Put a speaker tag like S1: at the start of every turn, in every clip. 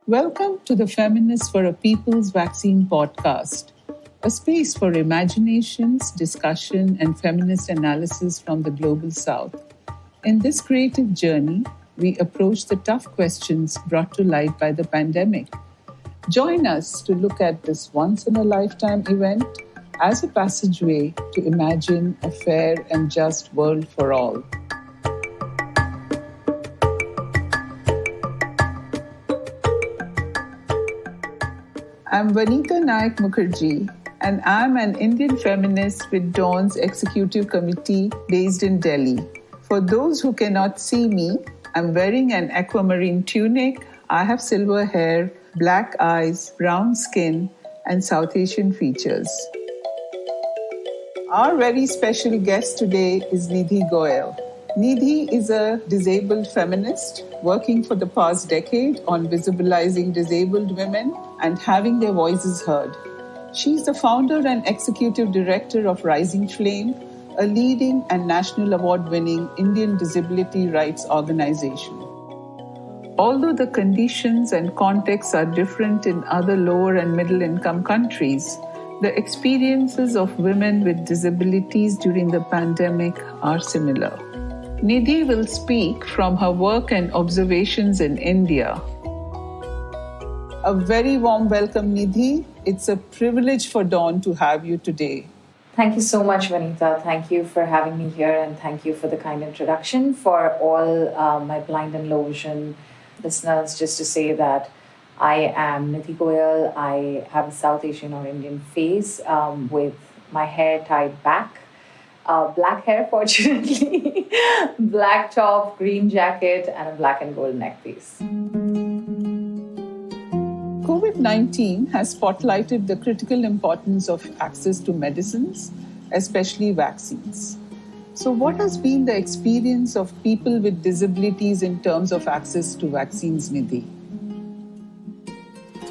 S1: Welcome to the Feminist for a People's Vaccine podcast, a space for imaginations, discussion, and feminist analysis from the global south. In this creative journey, we approach the tough questions brought to light by the pandemic. Join us to look at this once-in-a-lifetime event as a passageway to imagine a fair and just world for all. I'm Vanita Mukherjee, and I'm an Indian feminist with Dawn's executive committee based in Delhi. For those who cannot see me, I'm wearing an aquamarine tunic. I have silver hair, black eyes, brown skin, and South Asian features. Our very special guest today is Nidhi Goyal. Nidhi is a disabled feminist working for the past decade on visibilizing disabled women and having their voices heard. She's the founder and executive director of Rising Flame, a leading and national award-winning Indian disability rights organization. Although the conditions and contexts are different in other lower and middle-income countries, the experiences of women with disabilities during the pandemic are similar. Nidhi will speak from her work and observations in India. A very warm welcome, Nidhi. It's a privilege for Dawn to have you today.
S2: Thank you so much, Vanita. Thank you for having me here, and thank you for the kind introduction. For all my blind and low vision listeners, just to say that I am Nidhi Goyal. I have a South Asian or Indian face with my hair tied back. Black hair, fortunately, black top, green jacket, and a black and gold neck piece.
S1: COVID-19 has spotlighted the critical importance of access to medicines, especially vaccines. So what has been the experience of people with disabilities in terms of access to vaccines, Nidhi?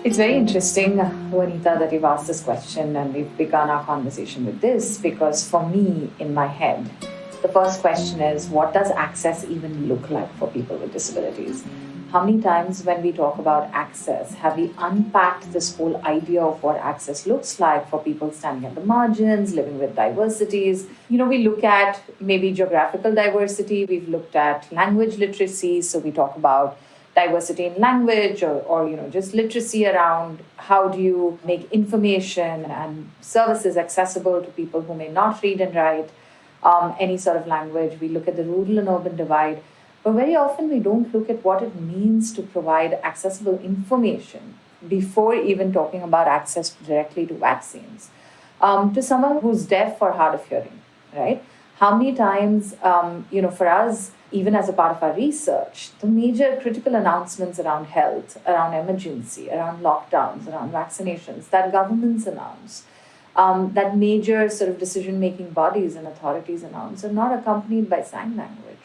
S2: It's very interesting, Vanita, that you've asked this question and we've begun our conversation with this, because for me, in my head, the first question is, what does access even look like for people with disabilities? How many times when we talk about access, have we unpacked this whole idea of what access looks like for people standing at the margins, living with diversities? We look at maybe geographical diversity, we've looked at language literacy, so we talk about diversity in language or just literacy around how do you make information and services accessible to people who may not read and write any sort of language. We look at the rural and urban divide. But very often we don't look at what it means to provide accessible information before even talking about access directly to vaccines. To someone who's deaf or hard of hearing, right? How many times, for us, even as a part of our research, the major critical announcements around health, around emergency, around lockdowns, around vaccinations that governments announce, that major sort of decision-making bodies and authorities announce are not accompanied by sign language.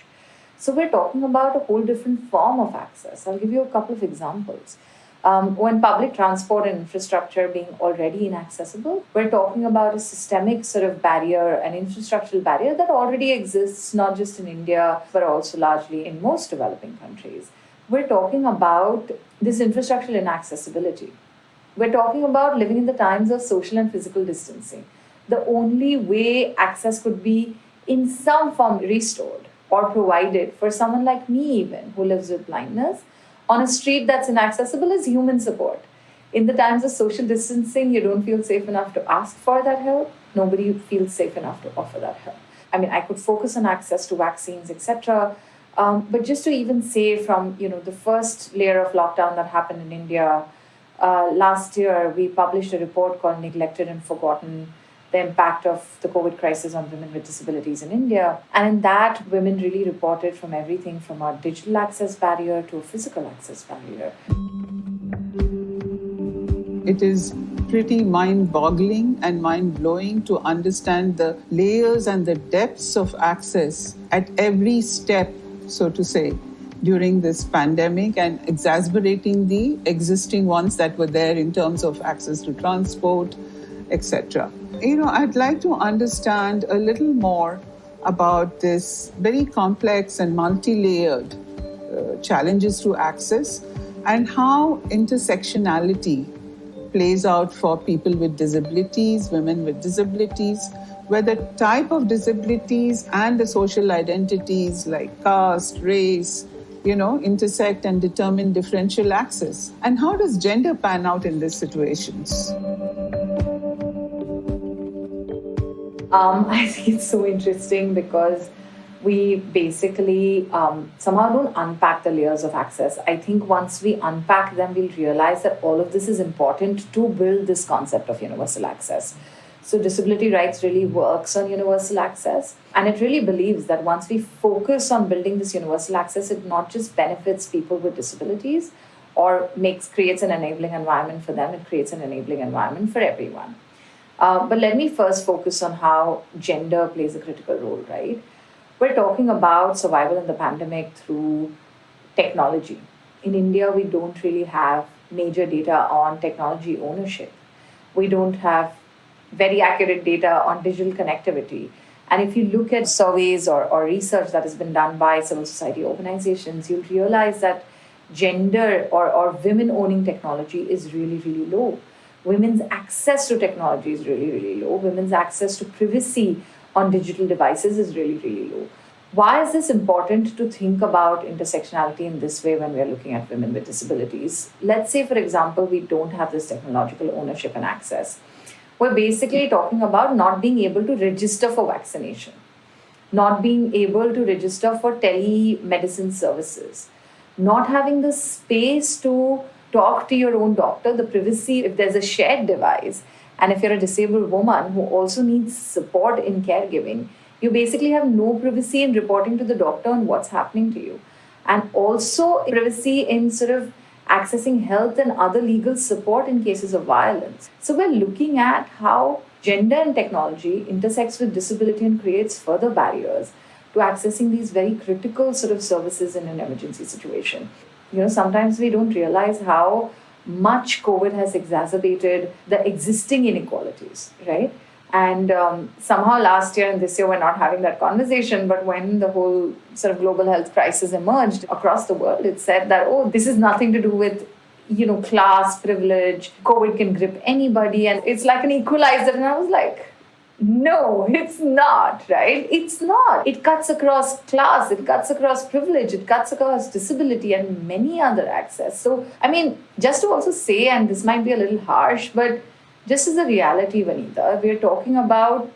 S2: So we're talking about a whole different form of access. I'll give you a couple of examples. When public transport and infrastructure being already inaccessible, we're talking about a systemic sort of barrier, an infrastructural barrier that already exists, not just in India, but also largely in most developing countries. We're talking about this infrastructural inaccessibility. We're talking about living in the times of social and physical distancing. The only way access could be in some form restored or provided for someone like me even, who lives with blindness, on a street that's inaccessible is human support. In the times of social distancing, you don't feel safe enough to ask for that help. Nobody feels safe enough to offer that help. I could focus on access to vaccines, etc. But just to even say from, the first layer of lockdown that happened in India, last year, we published a report called Neglected and Forgotten, the impact of the COVID crisis on women with disabilities in India. And in that, women really reported from everything from a digital access barrier to a physical access barrier.
S1: It is pretty mind-boggling and mind-blowing to understand the layers and the depths of access at every step, so to say, during this pandemic, and exacerbating the existing ones that were there in terms of access to transport, etc. I'd like to understand a little more about this very complex and multi-layered challenges to access and how intersectionality plays out for people with disabilities, women with disabilities, where the type of disabilities and the social identities like caste, race, intersect and determine differential access. And how does gender pan out in these situations?
S2: I think it's so interesting because we basically somehow don't unpack the layers of access. I think once we unpack them, we'll realize that all of this is important to build this concept of universal access. So disability rights really works on universal access, and it really believes that once we focus on building this universal access, it not just benefits people with disabilities or creates an enabling environment for them, it creates an enabling environment for everyone. But let me first focus on how gender plays a critical role, right? We're talking about survival in the pandemic through technology. In India, we don't really have major data on technology ownership. We don't have very accurate data on digital connectivity. And if you look at surveys or research that has been done by civil society organizations, you'll realize that gender or women owning technology is really, really low. Women's access to technology is really, really low. Women's access to privacy on digital devices is really, really low. Why is this important to think about intersectionality in this way when we are looking at women with disabilities? Let's say, for example, we don't have this technological ownership and access. We're basically talking about not being able to register for vaccination, not being able to register for telemedicine services, not having the space to talk to your own doctor, the privacy if there's a shared device. And if you're a disabled woman who also needs support in caregiving, you basically have no privacy in reporting to the doctor on what's happening to you. And also privacy in sort of accessing health and other legal support in cases of violence. So we're looking at how gender and technology intersects with disability and creates further barriers to accessing these very critical sort of services in an emergency situation. Sometimes we don't realize how much COVID has exacerbated the existing inequalities, right? And somehow last year and this year we're not having that conversation, but when the whole sort of global health crisis emerged across the world, it said that, this is nothing to do with, class, privilege, COVID can grip anybody, and it's like an equalizer. And I was like, no, it's not, right? It's not. It cuts across class, it cuts across privilege, it cuts across disability and many other access. So, just to also say, and this might be a little harsh, but just as a reality, Vanita, we're talking about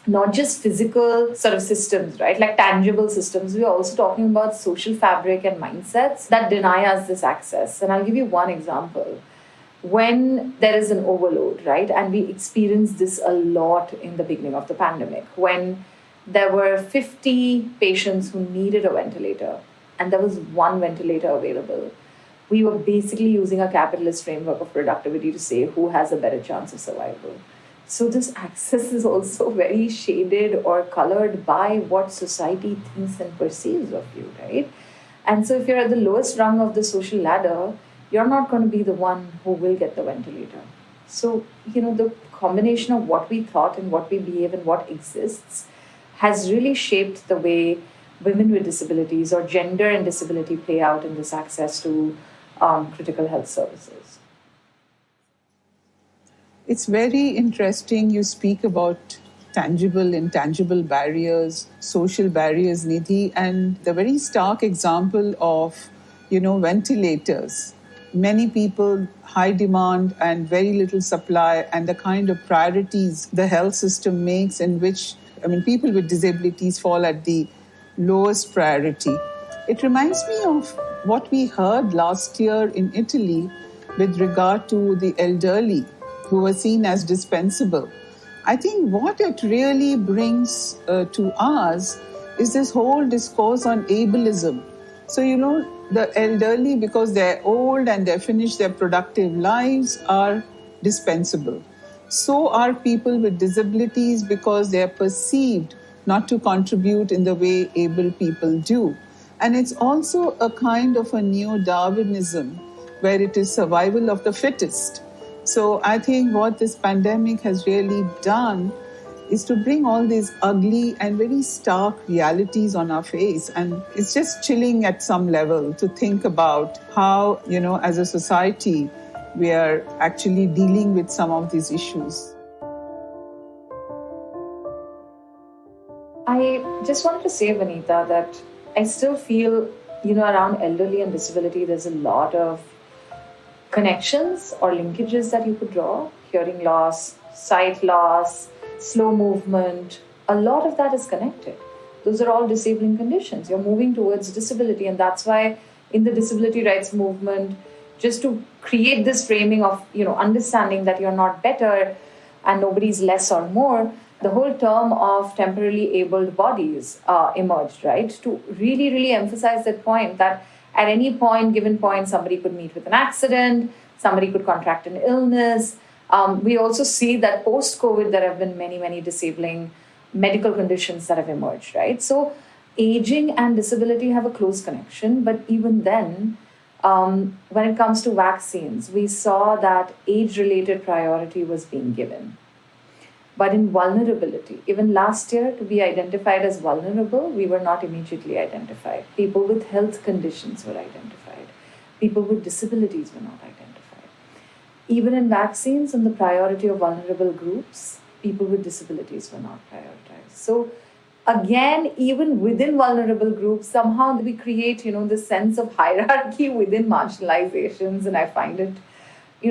S2: not just physical sort of systems, right? Like tangible systems. We're also talking about social fabric and mindsets that deny us this access. And I'll give you one example. When there is an overload, right? And we experienced this a lot in the beginning of the pandemic, when there were 50 patients who needed a ventilator and there was one ventilator available. We were basically using a capitalist framework of productivity to say who has a better chance of survival. So this access is also very shaded or colored by what society thinks and perceives of you, right? And so if you're at the lowest rung of the social ladder, you're not going to be the one who will get the ventilator. So, the combination of what we thought and what we believe and what exists has really shaped the way women with disabilities or gender and disability play out in this access to critical health services.
S1: It's very interesting you speak about tangible, intangible barriers, social barriers, Nidhi, and the very stark example of, ventilators. Many people, high demand and very little supply, and the kind of priorities the health system makes in which, people with disabilities fall at the lowest priority. It reminds me of what we heard last year in Italy with regard to the elderly who were seen as dispensable. I think what it really brings to us is this whole discourse on ableism. So, the elderly, because they're old and they've finished their productive lives, are dispensable. So are people with disabilities because they're perceived not to contribute in the way able people do. And it's also a kind of a neo-Darwinism where it is survival of the fittest. So I think what this pandemic has really done is to bring all these ugly and very stark realities on our face. And it's just chilling at some level to think about how, as a society, we are actually dealing with some of these issues.
S2: I just wanted to say, Vanita, that I still feel, around elderly and disability, there's a lot of connections or linkages that you could draw. Hearing loss, sight loss, slow movement, a lot of that is connected. Those are all disabling conditions. You're moving towards disability, and that's why in the disability rights movement, just to create this framing of, understanding that you're not better and nobody's less or more, the whole term of temporarily abled bodies emerged, right? To really, really emphasize that point that at any given point, somebody could meet with an accident, somebody could contract an illness. We also see that post-COVID, there have been many, many disabling medical conditions that have emerged, right? So aging and disability have a close connection. But even then, when it comes to vaccines, we saw that age-related priority was being given. But in vulnerability, even last year, to be identified as vulnerable, we were not immediately identified. People with health conditions were identified. People with disabilities were not identified. Even in vaccines, in the priority of vulnerable groups, people with disabilities were not prioritized. So again, even within vulnerable groups, somehow we create, this sense of hierarchy within marginalizations. And I find it,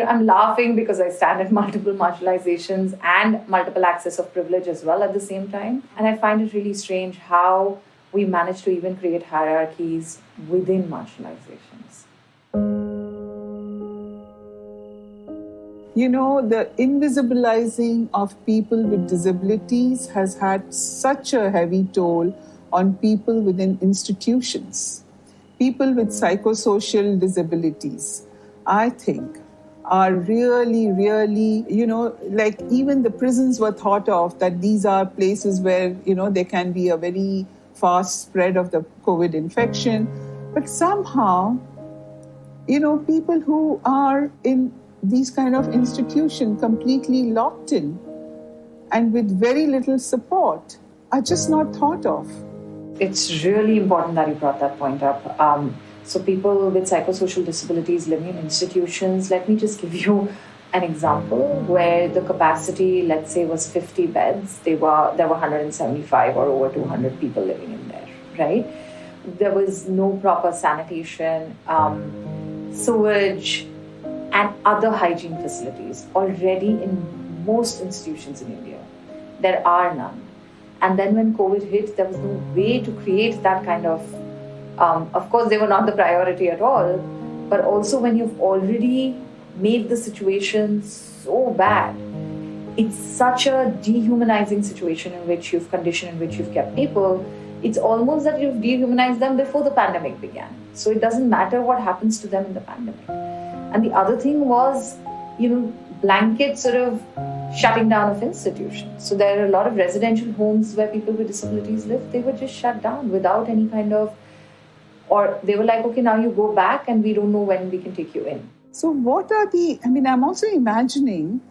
S2: I'm laughing because I stand at multiple marginalizations and multiple access of privilege as well at the same time. And I find it really strange how we manage to even create hierarchies within marginalizations.
S1: The invisibilizing of people with disabilities has had such a heavy toll on people within institutions. People with psychosocial disabilities, I think, are really, really, like even the prisons were thought of that these are places where, there can be a very fast spread of the COVID infection. But somehow, people who are in these kind of institutions completely locked in and with very little support are just not thought of.
S2: It's really important that you brought that point up. So people with psychosocial disabilities living in institutions, let me just give you an example where the capacity, let's say, was 50 beds. There were 175 or over 200 people living in there, right? There was no proper sanitation, sewage, and other hygiene facilities already in most institutions in India. There are none. And then when COVID hit, there was no way to create that kind of course, they were not the priority at all, but also when you've already made the situation so bad, it's such a dehumanizing situation in which you've conditioned, in which you've kept people, it's almost that you've dehumanized them before the pandemic began. So it doesn't matter what happens to them in the pandemic. And the other thing was, blanket sort of shutting down of institutions. So there are a lot of residential homes where people with disabilities live. They were just shut down without any kind of, or they were like, okay, now you go back and we don't know when we can take you in.
S1: So what are I'm also imagining,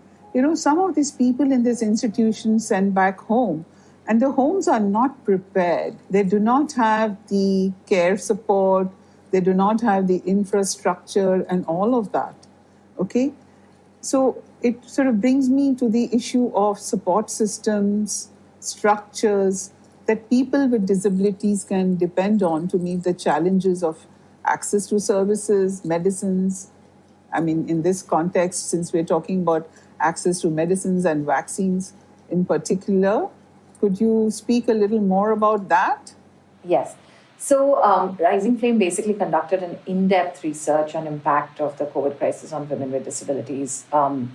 S1: some of these people in these institutions sent back home, and the homes are not prepared. They do not have the care support. They do not have the infrastructure and all of that. Okay? So it sort of brings me to the issue of support systems, structures that people with disabilities can depend on to meet the challenges of access to services, medicines. In this context, since we're talking about access to medicines and vaccines in particular, could you speak a little more about that?
S2: Yes. So Rising Flame basically conducted an in-depth research on impact of the COVID crisis on women with disabilities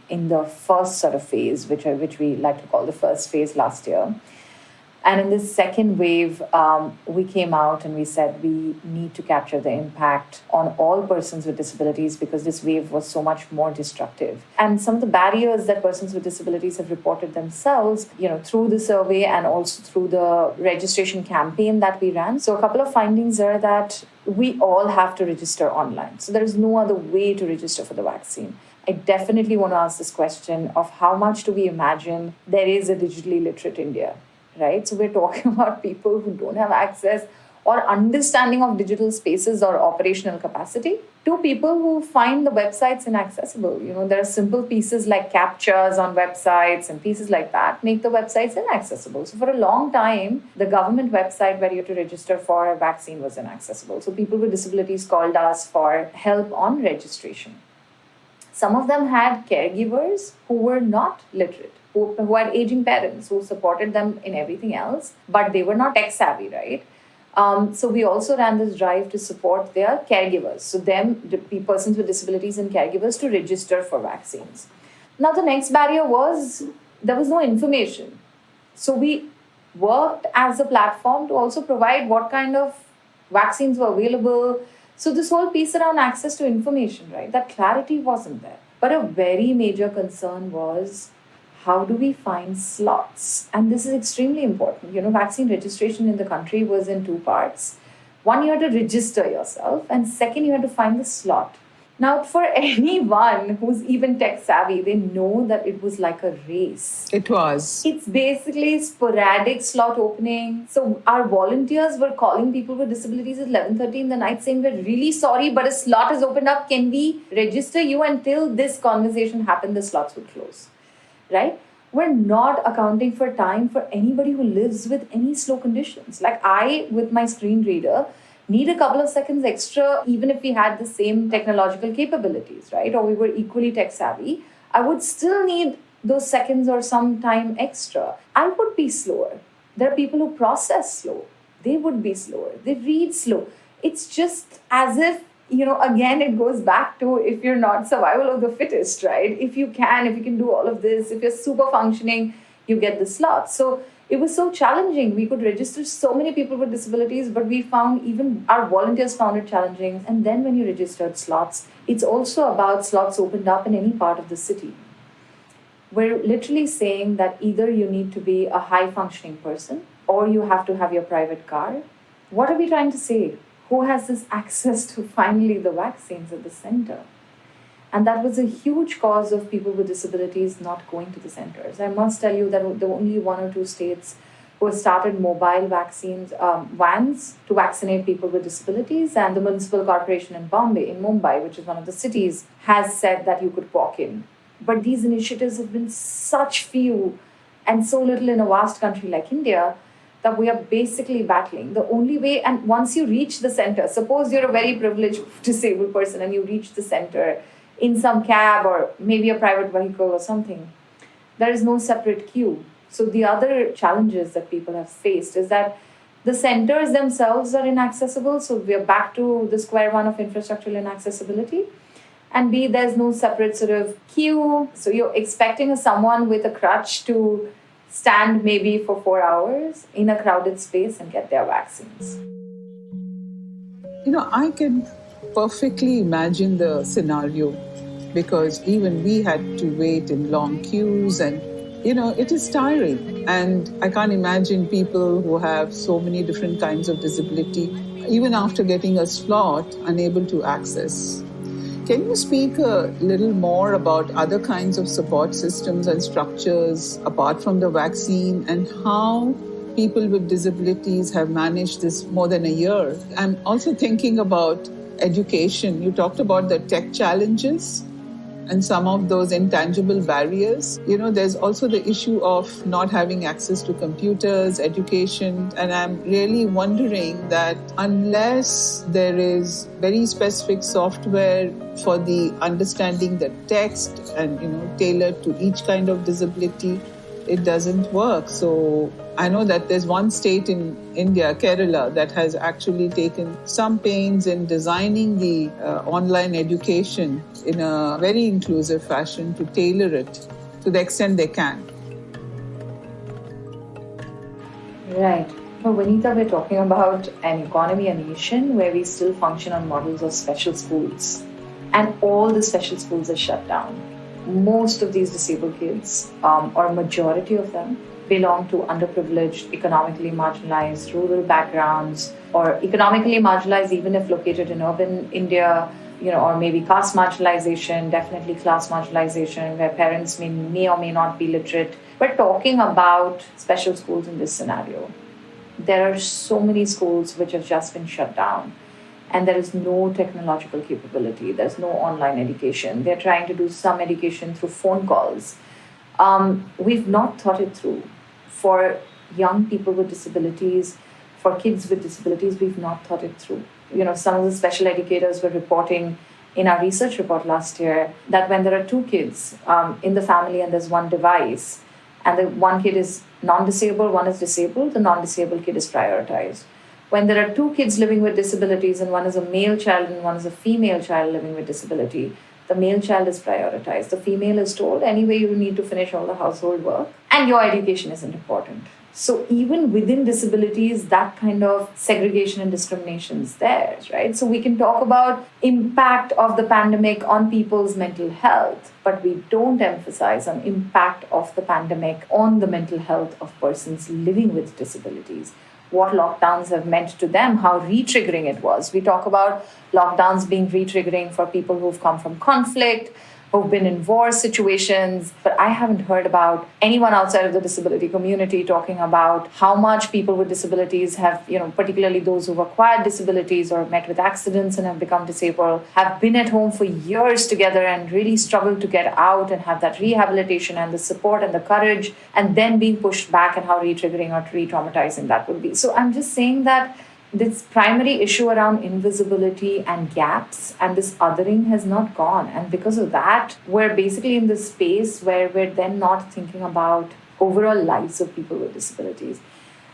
S2: in the first sort of phase, which we like to call the first phase last year. And in this second wave, we came out and we said we need to capture the impact on all persons with disabilities because this wave was so much more destructive. And some of the barriers that persons with disabilities have reported themselves, through the survey and also through the registration campaign that we ran. So a couple of findings are that we all have to register online. So there is no other way to register for the vaccine. I definitely want to ask this question of how much do we imagine there is a digitally literate India, right? So we're talking about people who don't have access or understanding of digital spaces or operational capacity to people who find the websites inaccessible. There are simple pieces like captchas on websites and pieces like that make the websites inaccessible. So for a long time, the government website where you have to register for a vaccine was inaccessible. So people with disabilities called us for help on registration. Some of them had caregivers who were not literate, who had aging parents who supported them in everything else, but they were not tech savvy, right? So we also ran this drive to support their caregivers. So the persons with disabilities and caregivers to register for vaccines. Now the next barrier was there was no information. So we worked as a platform to also provide what kind of vaccines were available. So this whole piece around access to information, right? That clarity wasn't there. But a very major concern was how do we find slots? And this is extremely important. Vaccine registration in the country was in two parts. One, you had to register yourself, and second, you had to find the slot. Now, for anyone who's even tech savvy, they know that it was like a race.
S1: It was.
S2: It's basically sporadic slot opening. So our volunteers were calling people with disabilities at 11:30 in the night saying, we're really sorry, but a slot has opened up. Can we register you? Until this conversation happened, the slots would close. Right? We're not accounting for time for anybody who lives with any slow conditions. Like I, with my screen reader, need a couple of seconds extra, even if we had the same technological capabilities, right? Or we were equally tech savvy, I would still need those seconds or some time extra. I would be slower. There are people who process slow. They would be slower. They read slow. It's just as if, again, it goes back to if you're not survival of the fittest, right? If you can do all of this, if you're super functioning, you get the slots. So it was so challenging. We could register so many people with disabilities, but we found even our volunteers found it challenging. And then when you registered slots, it's also about slots opened up in any part of the city. We're literally saying that either you need to be a high functioning person or you have to have your private car. What are we trying to say? Who has this access to finally the vaccines at the center? And that was a huge cause of people with disabilities not going to the centers. I must tell you that there were only one or two states who started mobile vaccines, vans to vaccinate people with disabilities. And the municipal corporation in Mumbai, which is one of the cities, has said that you could walk in. But these initiatives have been such few and so little in a vast country like India that we are basically battling. The only way, and once you reach the center, suppose you're a very privileged disabled person and you reach the center in some cab or maybe a private vehicle or something, there is no separate queue. So the other challenges that people have faced is that the centers themselves are inaccessible. So we are back to the square one of infrastructural inaccessibility. And B, there's no separate sort of queue. So you're expecting someone with a crutch to stand maybe for 4 hours in a crowded space and get their vaccines.
S1: I can perfectly imagine the scenario because even we had to wait in long queues and, it is tiring. And I can't imagine people who have so many different kinds of disability, even after getting a slot, unable to access. Can you speak a little more about other kinds of support systems and structures apart from the vaccine and how people with disabilities have managed this more than a year? I'm also thinking about education. You talked about the tech challenges and some of those intangible barriers. There's also the issue of not having access to computers, education, and I'm really wondering that unless there is very specific software for the understanding the text and, tailored to each kind of disability, it doesn't work. So I know that there's one state in India, Kerala, that has actually taken some pains in designing the online education in a very inclusive fashion to tailor it to the extent they can.
S2: Right. So, Vanita, we're talking about an economy, a nation where we still function on models of special schools. And all the special schools are shut down. Most of these disabled kids, or majority of them, belong to underprivileged, economically marginalized, rural backgrounds, or economically marginalized even if located in urban India, or maybe caste marginalization, definitely class marginalization, where parents may or may not be literate. We're talking about special schools in this scenario. There are so many schools which have just been shut down, and there is no technological capability. There's no online education. They're trying to do some education through phone calls. We've not thought it through. For young people with disabilities, for kids with disabilities, we've not thought it through. Some of the special educators were reporting in our research report last year that when there are two kids in the family and there's one device, and the one kid is non-disabled, one is disabled, the non-disabled kid is prioritized. When there are two kids living with disabilities and one is a male child and one is a female child living with disability, the male child is prioritized. The female is told, anyway, you need to finish all the household work and your education isn't important. So even within disabilities, that kind of segregation and discrimination is there, right? So we can talk about impact of the pandemic on people's mental health, but we don't emphasize on impact of the pandemic on the mental health of persons living with disabilities. What lockdowns have meant to them, how re-triggering it was. We talk about lockdowns being re-triggering for people who've come from conflict, who've been in war situations, but I haven't heard about anyone outside of the disability community talking about how much people with disabilities have, particularly those who've acquired disabilities or met with accidents and have become disabled, have been at home for years together and really struggled to get out and have that rehabilitation and the support and the courage, and then being pushed back, and how re-triggering or re-traumatizing that would be. So I'm just saying that this primary issue around invisibility and gaps and this othering has not gone. And because of that, we're basically in this space where we're then not thinking about overall lives of people with disabilities.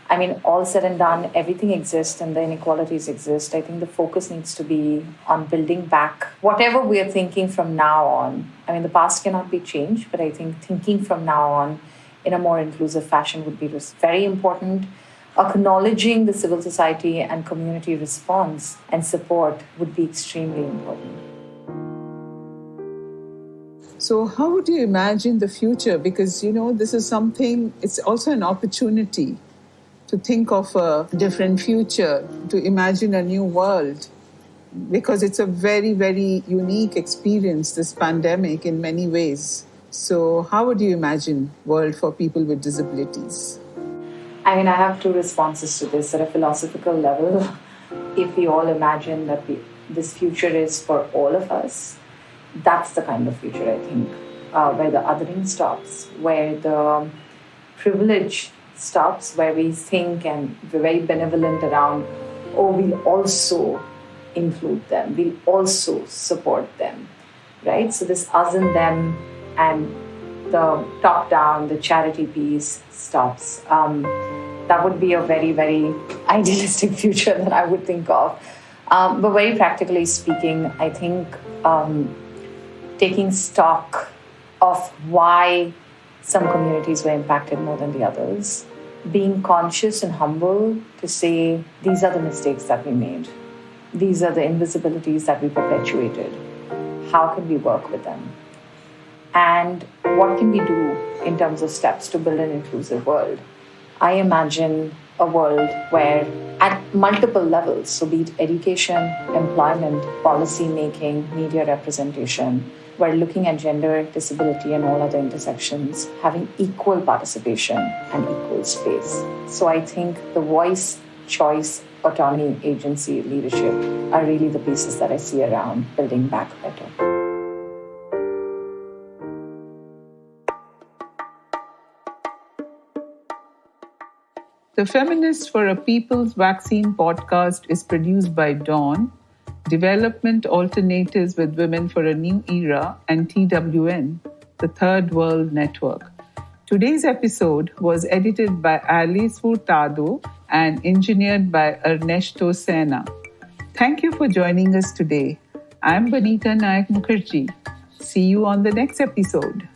S2: I mean, all said and done, everything exists and the inequalities exist. I think the focus needs to be on building back whatever we're thinking from now on. I mean, the past cannot be changed, but I think thinking from now on in a more inclusive fashion would be very important. Acknowledging the civil society and community response and support would be extremely important.
S1: So how would you imagine the future? Because, this is something, it's also an opportunity to think of a different future, to imagine a new world, because it's a very, very unique experience, this pandemic, in many ways. So how would you imagine world for people with disabilities?
S2: I mean, I have two responses to this. At a philosophical level, if we all imagine that this future is for all of us, that's the kind of future, I think, where the othering stops, where the privilege stops, where we think and we're very benevolent around, we'll also include them, we'll also support them, right? So this us and them and the top-down, the charity piece stops. That would be a very, very idealistic future that I would think of. But very practically speaking, I think taking stock of why some communities were impacted more than the others, being conscious and humble to say, these are the mistakes that we made. These are the invisibilities that we perpetuated. How can we work with them? And what can we do in terms of steps to build an inclusive world? I imagine a world where at multiple levels, so be it education, employment, policy making, media representation, we're looking at gender, disability, and all other intersections having equal participation and equal space. So I think the voice, choice, autonomy, agency, leadership are really the pieces that I see around building back better.
S1: The Feminist for a People's Vaccine podcast is produced by Dawn, Development Alternatives with Women for a New Era, and TWN, the Third World Network. Today's episode was edited by Alice Furtado and engineered by Ernesto Sena. Thank you for joining us today. I'm Vanita Mukherjee. See you on the next episode.